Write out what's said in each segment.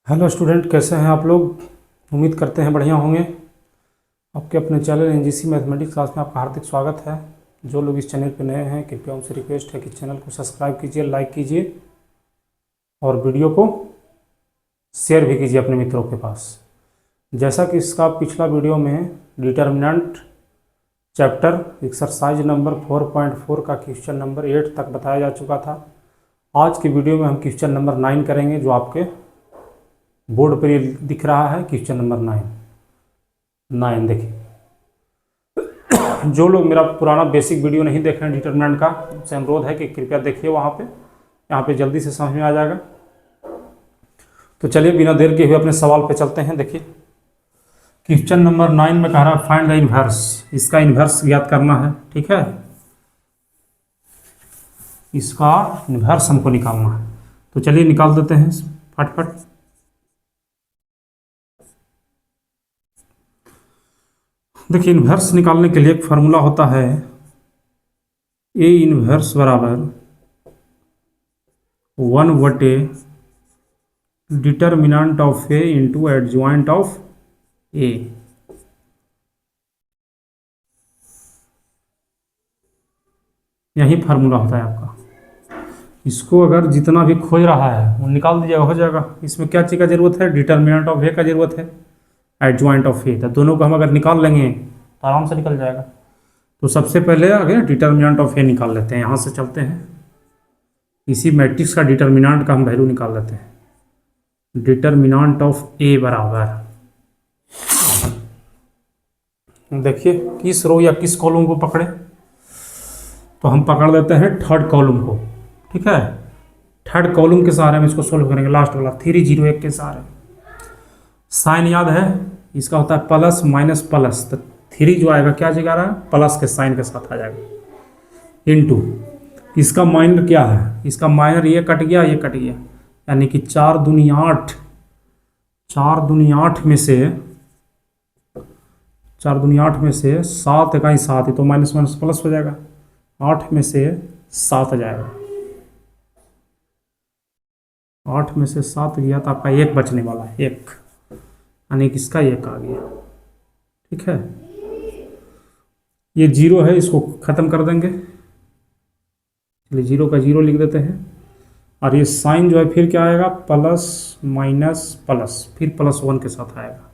Hello student, कैसे हैं आप लोग। उम्मीद करते हैं बढ़िया होंगे। आपके अपने चैनल एनजीसी मैथमेटिक्स क्लास में आपका हार्दिक स्वागत है। जो लोग इस चैनल पर नए हैं, कृपया उनसे रिक्वेस्ट है कि चैनल को सब्सक्राइब कीजिए, लाइक कीजिए और वीडियो को शेयर भी कीजिए अपने मित्रों के पास। जैसा कि इसका पिछला वीडियो में डिटर्मिनेंट चैप्टर एक्सरसाइज नंबर 4.4 का क्वेश्चन नंबर 8 तक बताया जा चुका था। आज की वीडियो में हम क्वेश्चन नंबर 9 करेंगे, जो आपके बोर्ड पर ये दिख रहा है। क्वेश्चन नंबर 9 देखिए। जो लोग मेरा पुराना बेसिक वीडियो नहीं देखे हैं डिटरमिनेंट का, उनसे अनुरोध है कि कृपया देखिए वहाँ पे, यहाँ पे जल्दी से समझ में आ जाएगा। तो चलिए बिना देर के हुए अपने सवाल पे चलते हैं। देखिए क्वेश्चन नंबर 9 में कह रहा है फाइंड द इनवर्स। इसका इनवर्स ज्ञात करना है, ठीक है। इसका इनवर्स हमको निकालना है, तो चलिए निकाल देते हैं फटफट। देखिए इन्वर्स निकालने के लिए एक फार्मूला होता है, ए इन्वर्स बराबर 1/, determinant of A into adjoint of A. यही फार्मूला होता है आपका। इसको अगर जितना भी खोज रहा है वो निकाल दीजिएगा, हो जाएगा। इसमें क्या चीज़ का जरूरत है, डिटर्मिनेंट ऑफ ए का जरूरत है, एडजॉइंट ऑफ ए। तो दोनों को हम अगर निकाल लेंगे तो आराम से निकल जाएगा। तो सबसे पहले आगे डिटर्मिनेंट ऑफ ए निकाल लेते हैं। यहाँ से चलते हैं, इसी मैट्रिक्स का डिटर्मिनेंट का हम वैल्यू निकाल लेते हैं। डिटर्मिनेंट ऑफ ए बराबर, देखिए किस रो या किस कॉलम को पकड़े, तो हम पकड़ लेते हैं थर्ड कॉलम को, ठीक है। थर्ड कॉलम के सहारे हम इसको सोल्व करेंगे। लास्ट वाला 3 0 1 के सहारे। साइन याद है, इसका होता है प्लस माइनस प्लस, तो 3 जो आएगा क्या जगह रहा है, प्लस के साइन के साथ आ जाएगा, इनटू इसका माइनर क्या है, इसका माइनर ये कट गया, ये कट गया, यानी कि 4 दूनी 8, 4 दूनी 8 में से 4 दूनी 8 में से 7 इकाई 7 ही, तो माइनस माइनस प्लस हो जाएगा। 8 में से 7 आ जाएगा, 8 में से 7 गया तो आपका 1 बचने वाला है, 1, यानी कि इसका 1 आ गया, ठीक है। ये 0 है, इसको ख़त्म कर देंगे, चलिए 0 का 0 लिख देते हैं। और ये साइन जो है फिर क्या आएगा, प्लस माइनस प्लस, फिर +1 के साथ आएगा।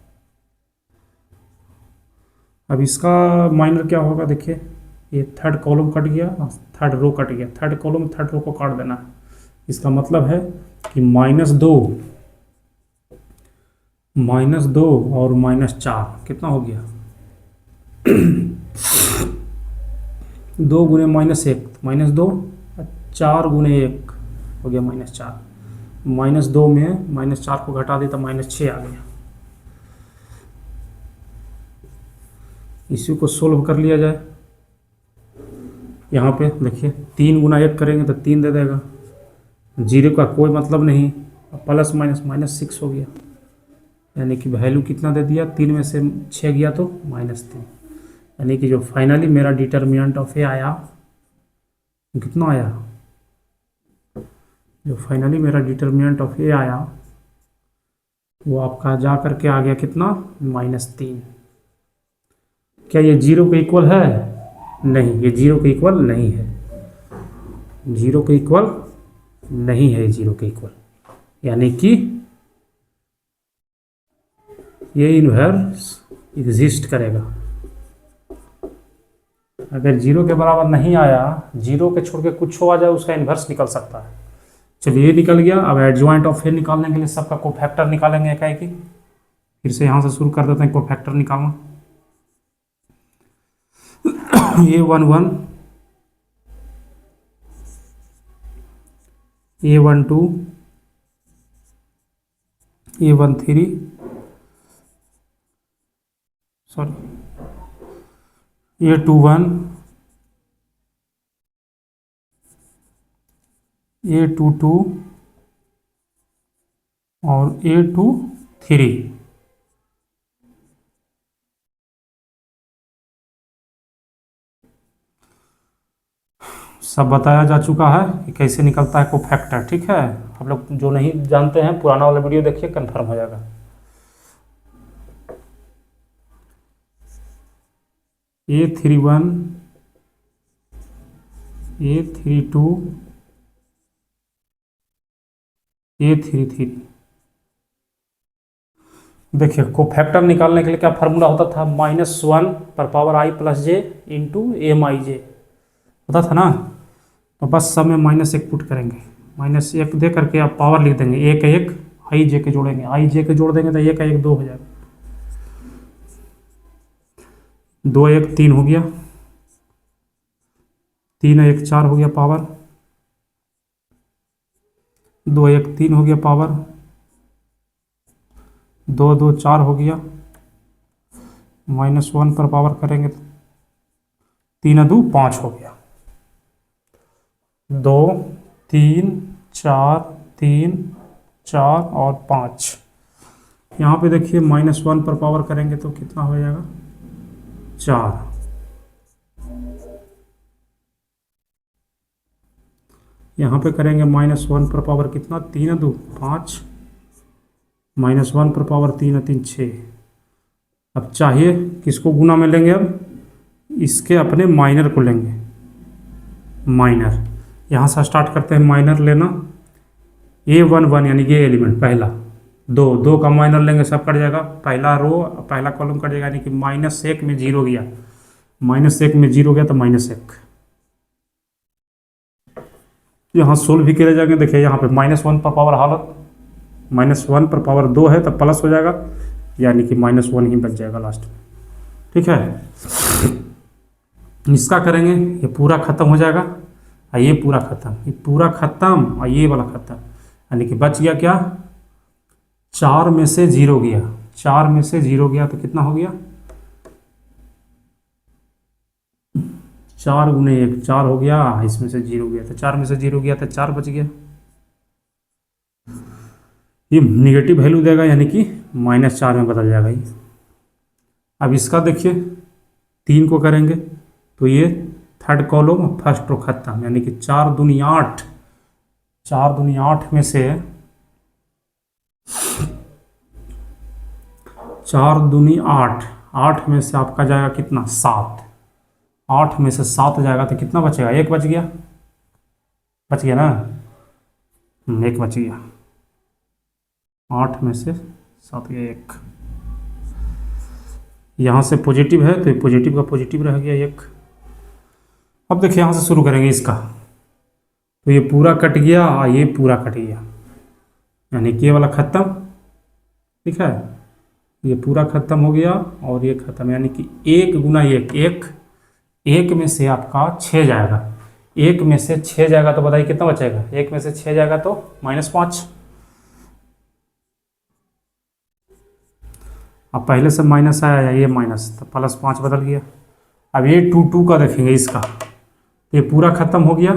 अब इसका माइनर क्या होगा, देखिए ये थर्ड कॉलम कट गया, थर्ड रो कट गया, थर्ड कॉलम थर्ड रो को काट देना है। इसका मतलब है कि -2 और -4 कितना हो गया 2 गुने -1, -2, 4 गुने 1 हो गया -4। -2 में -4 को घटा दी तो -6 आ गया। इसी को सोल्व कर लिया जाए। यहाँ पे देखिए 3 गुना 1 करेंगे तो 3 दे देगा, 0 का कोई मतलब नहीं, प्लस माइनस -6 हो गया, यानी कि वैल्यू कितना दे दिया, 3 में से 6 गया तो -3, यानी कि जो फाइनली मेरा डिटर्मिनेंट ऑफ ए आया, कितना आया, जो फाइनली मेरा डिटर्मिनेंट ऑफ ए आया वो आपका जा करके आ गया कितना, -3। क्या ये 0 के इक्वल है, नहीं, ये 0 के इक्वल नहीं है, 0 के इक्वल नहीं है, 0 के इक्वल, यानी कि ये इन्वर्स एग्जिस्ट करेगा। अगर 0 के बराबर नहीं आया, 0 के छोड़ के कुछ हो आ जाए, उसका इन्वर्स निकल सकता है। चलिए ये निकल गया। अब एडजॉइंट ऑफ ए निकालने के लिए सबका कोफैक्टर निकालेंगे एकाएक ही। फिर से यहाँ से शुरू कर देते हैं कोफैक्टर निकालना। A11, A12, A13, sorry A21, A22 और A23। सब बताया जा चुका है कि कैसे निकलता है कोफैक्टर, ठीक है। आप लोग जो नहीं जानते हैं पुराना वाला वीडियो देखिए, कंफर्म हो जाएगा। A31 A32 A33। देखिए कोफैक्टर निकालने के लिए क्या फार्मूला होता था, -1 पर power i plus J into MIJ होता था ना। तो बस सब में -1 पुट करेंगे, -1 दे करके आप पावर लिख देंगे, एक एक आई जे के जोड़ेंगे, आई जे के जोड़ देंगे तो एक एक 2 हो जाएगा, 2 1 3 हो गया, 3 1 4 हो गया पावर, 2 1 3 हो गया पावर, 2 2 4 हो गया, -1 पर पावर करेंगे 3 2 5 हो गया, 2 3 4 3 4 और 5। यहाँ पे देखिए -1 पर पावर करेंगे तो कितना हो जाएगा, 4। यहाँ पे करेंगे -1 पर पावर कितना, 3 2 5, -1 पर पावर 3 3 6। अब चाहिए किसको गुना में लेंगे, अब इसके अपने माइनर को लेंगे, माइनर यहाँ से स्टार्ट करते हैं माइनर लेना, A11 यानी ये एलिमेंट पहला, 2 2 का माइनर लेंगे सब कट जाएगा, पहला रो पहला कॉलम कट जाएगा, यानी कि -1 में 0 गया, -1 में 0 गया तो -1। यहाँ सोल्व भी करे जाएंगे, देखिए यहाँ पे -1 पर पावर हालत, -1 पर पावर 2 है तो प्लस हो जाएगा, यानी कि -1 ही बच जाएगा लास्ट में। ठीक है, इसका करेंगे, ये पूरा खत्म हो जाएगा और ये पूरा खत्म, ये पूरा खत्म और ये वाला खत्म, यानी कि बच गया क्या, 4 में से 0 गया, 4 में से 0 गया तो कितना हो गया, 4 गुने 1 4 हो गया, इसमें से 0 गया तो 4 में से 0 गया तो 4 बच गया। ये निगेटिव वैल्यू देगा, यानी कि -4 में बदल जाएगा ये। अब इसका देखिए 3 को करेंगे तो ये थर्ड कॉलम फर्स्ट रो खत्म, यानी कि 4 दूनी 8, 4 दूनी 8 में से 4 दूनी 8, 8 में से आपका जाएगा कितना, 7, 8 में से 7 जाएगा तो कितना बचेगा, 1 बच गया, बच गया ना, 1 बच गया, 8 में से 7 गया 1। यहाँ से पॉजिटिव है तो ये पॉजिटिव का पॉजिटिव रह गया 1। अब देखिए यहाँ से शुरू करेंगे इसका, तो ये पूरा कट गया और ये पूरा कट गया, यानी कि ये वाला ख़त्म। ठीक है, ये पूरा ख़त्म हो गया और ये ख़त्म, यानी कि 1 गुना 1 1, 1 में से आपका 6 जाएगा, 1 में से 6 जाएगा तो बताइए कितना बचेगा, 1 में से 6 जाएगा तो -5। अब पहले से माइनस आया, ये माइनस तो +5 बदल गया। अब ये 2 2 का देखेंगे इसका, ये पूरा ख़त्म हो गया।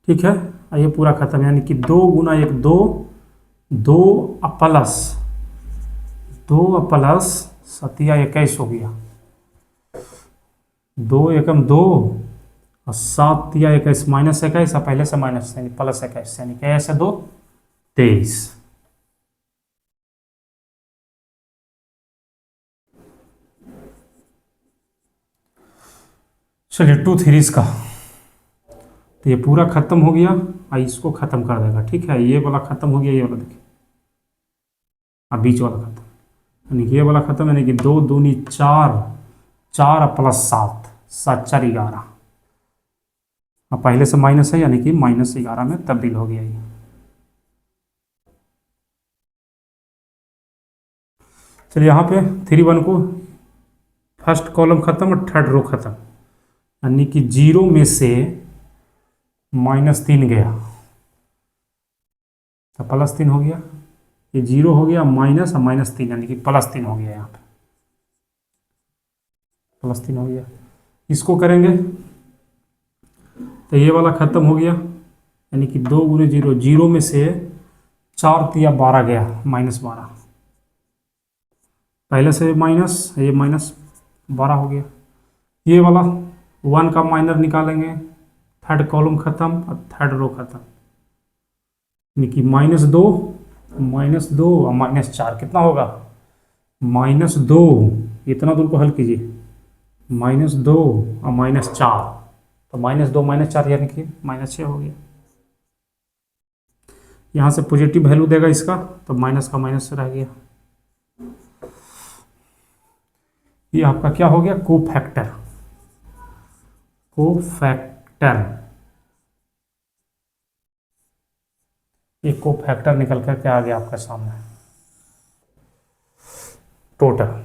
ठीक है, ये पूरा ख़त्म, यानी कि 2 गुना 1 2, 2 प्लस 7 21 हो गया, 2 एकम 2 और 7 21 -21, पहले से माइनस यानी +21, यानी कि ऐसे 2 23। चलिए 2 3 का, तो ये पूरा ख़त्म हो गया और इसको ख़त्म कर देगा। ठीक है, ये वाला ख़त्म हो गया, ये वाला देखिए, अब बीच वाला ख़त्म, यानी कि ये वाला ख़त्म, यानी कि 2 दूनी 4, 4 प्लस 7 7 4 11, अब पहले से माइनस है, यानी कि -11 में तब्दील हो गया ये। चलिए यहाँ पे 3 1 को फर्स्ट कॉलम ख़त्म और थर्ड रो ख़त्म, यानी कि 0 में से -3 गया तो +3 हो गया, ये 0 हो गया माइनस और -3, यानी कि +3 हो गया, यहाँ पे +3 हो गया। इसको करेंगे तो ये वाला ख़त्म हो गया, यानी कि 2 गुने 0, 0 में से 4 तिया 12 गया, -12, पहले से माइनस, ये -12 हो गया। ये वाला 1 का माइनर निकालेंगे, थर्ड कॉलम ख़त्म और थर्ड रो ख़त्म, यानी कि -2 और -4 कितना होगा? -2, इतना दूर को हल कीजिए, -2 और -4, तो -2 -4 यानी कि -6 हो गया। यहाँ से पॉजिटिव वैल्यू देगा इसका, तो माइनस का माइनस रह गया। ये आपका क्या हो गया? कोफैक्टर। कोफैक्टर, ये कोफैक्टर निकल करके आ गया आपके सामने। टोटल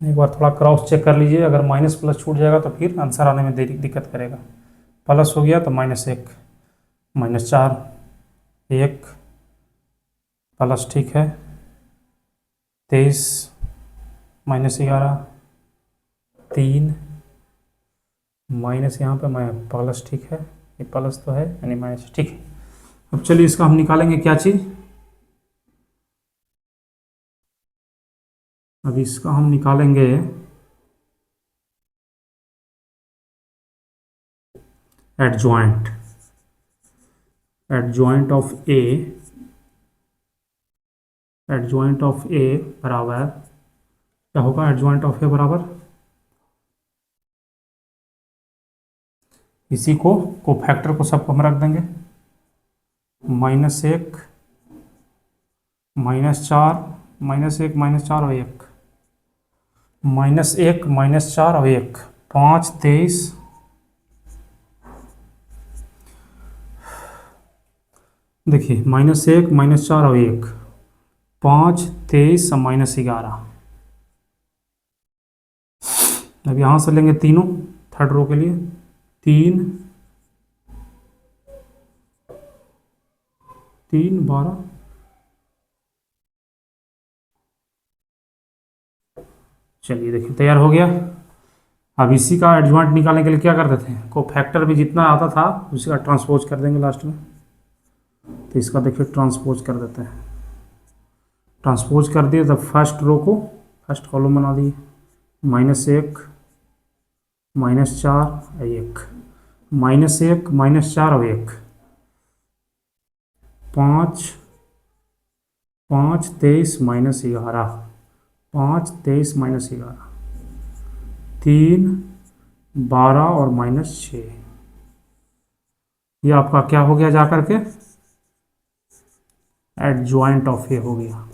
एक बार थोड़ा क्रॉस चेक कर लीजिए, अगर माइनस प्लस छूट जाएगा तो फिर आंसर आने में देरी दिक्कत करेगा। प्लस हो गया तो -1 -4 1 प्लस, ठीक है, 23 -11 3 माइनस, यहाँ पे प्लस, ठीक है, ये प्लस तो है यानी माइनस, ठीक है। अब चलिए इसका हम निकालेंगे क्या चीज़, अब इसका हम निकालेंगे adjoint. Adjoint of A, adjoint of A बराबर क्या होगा? एडजॉइंट ऑफ ए बराबर इसी को कोफैक्टर को सबको हम रख देंगे, -1 -4 -1 -4 और 1, -1 -4 और 1 5 23, देखिए -1 -4 और 1 5 23 और -11। अब यहाँ से लेंगे तीनों थर्ड रो के लिए, 3 3 12, चलिए देखिए तैयार हो गया। अब इसी का एडजॉइंट निकालने के लिए क्या करते थे? कोफैक्टर में जितना आता था उसी का ट्रांसपोज कर देंगे लास्ट में, तो इसका देखिए ट्रांसपोज कर देते हैं। ट्रांसपोज कर दिए तो फर्स्ट रो को फर्स्ट कॉलम बना दिए, -1 -4 1 -1 -4 और 1 5 5 23 -11 5 23 -11 3 12 और -6, ये आपका क्या हो गया जा करके? एडजॉइंट ऑफ ए हो गया।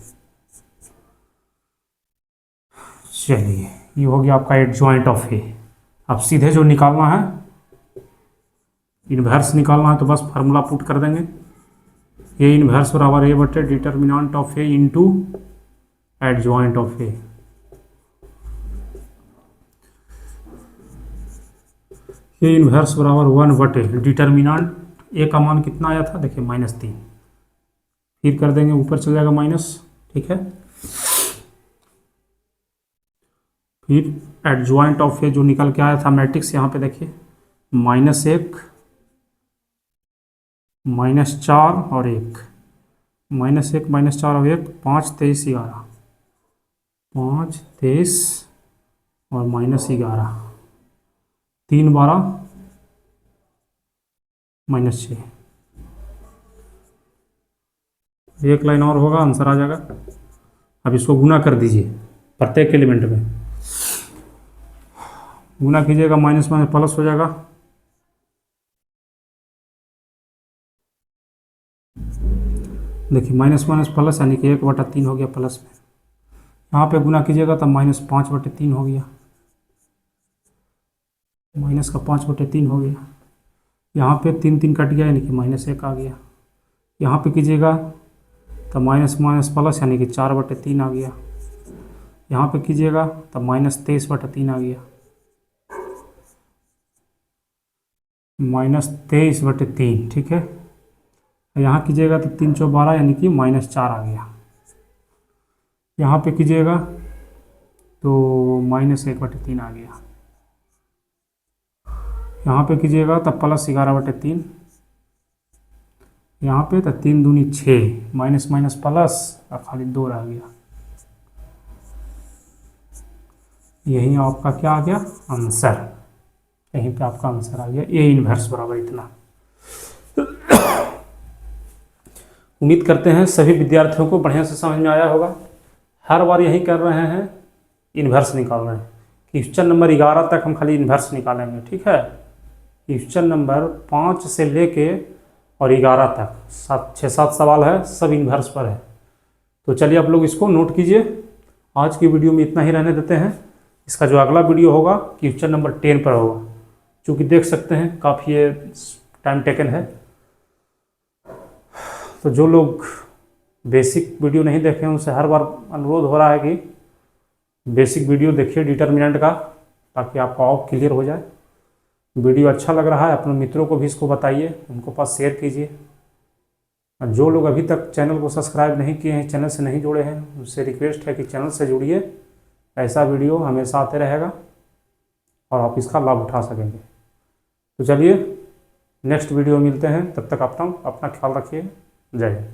चलिए ये हो गया आपका एडजॉइंट ऑफ ए। अब सीधे जो निकालना है, इनवर्स निकालना है, तो बस फार्मूला पुट कर देंगे, ए इनवर्स बराबर ए बटे determinant of A into adjoint of A. A inverse बराबर 1 बटे डिटर्मिनेंट ए का मान कितना आया था? देखिए -3, फिर कर देंगे ऊपर चल जाएगा माइनस, ठीक है। फिर एडजॉइंट ऑफ ए जो निकल के आया था मैट्रिक्स, यहाँ पे देखिए -1 -4 और 1 -1 -4 और 1 5 23 11 5 23 और -11 3 12 -6, एक लाइन और होगा, आंसर आ जाएगा। अब इसको गुना कर दीजिए प्रत्येक एलिमेंट में, गुना कीजिएगा, माइनस माइनस प्लस हो जाएगा, देखिए माइनस माइनस प्लस यानी कि 1/3 हो गया प्लस में। यहाँ पे गुना कीजिएगा तो -5/3 हो गया, माइनस का 5/3 हो गया। यहाँ पे 3 3 कट गया यानी कि -1 आ गया। यहाँ पे कीजिएगा तो माइनस माइनस प्लस यानी कि 4/3 आ गया। यहाँ पे कीजिएगा तो -23/3 आ गया, -23/3, ठीक है। यहाँ कीजिएगा तो 3 4 12 यानी कि -4 आ गया। यहाँ पे कीजिएगा तो -1/3 आ गया। यहाँ पे कीजिएगा तो +11/3, यहाँ पे तो 3 दूनी 6, माइनस माइनस प्लस और खाली 2 रह गया। यही आपका क्या आ गया? आंसर। कहीं पे आपका आंसर आ गया, ए इन्वर्स बराबर इतना। उम्मीद करते हैं सभी विद्यार्थियों को बढ़िया से समझ में आया होगा। हर बार यही कर रहे हैं, इन्वर्स निकाल रहे हैं। क्वेश्चन नंबर 11 तक हम खाली इन्वर्स निकालेंगे, ठीक है। क्वेश्चन नंबर 5 से लेके और 11 तक 6-7 सवाल है, सब इन्वर्स पर है। तो चलिए आप लोग इसको नोट कीजिए। आज की वीडियो में इतना ही रहने देते हैं। इसका जो अगला वीडियो होगा क्वेश्चन नंबर 10 पर होगा, चूँकि देख सकते हैं काफ़ी ये टाइम टेकन है। तो जो लोग बेसिक वीडियो नहीं देखे हैं उनसे हर बार अनुरोध हो रहा है कि बेसिक वीडियो देखिए डिटर्मिनेंट का, ताकि आपका और क्लियर हो जाए। वीडियो अच्छा लग रहा है अपने मित्रों को भी इसको बताइए, उनको पास शेयर कीजिए। और जो लोग अभी तक चैनल को सब्सक्राइब नहीं किए हैं, चैनल से नहीं जुड़े हैं, उनसे रिक्वेस्ट है कि चैनल से जुड़िए। ऐसा वीडियो हमेशा आते रहेगा और आप इसका लाभ उठा सकेंगे। तो चलिए नेक्स्ट वीडियो मिलते हैं, तब तक अपना ख्याल रखिए। जय हिंद।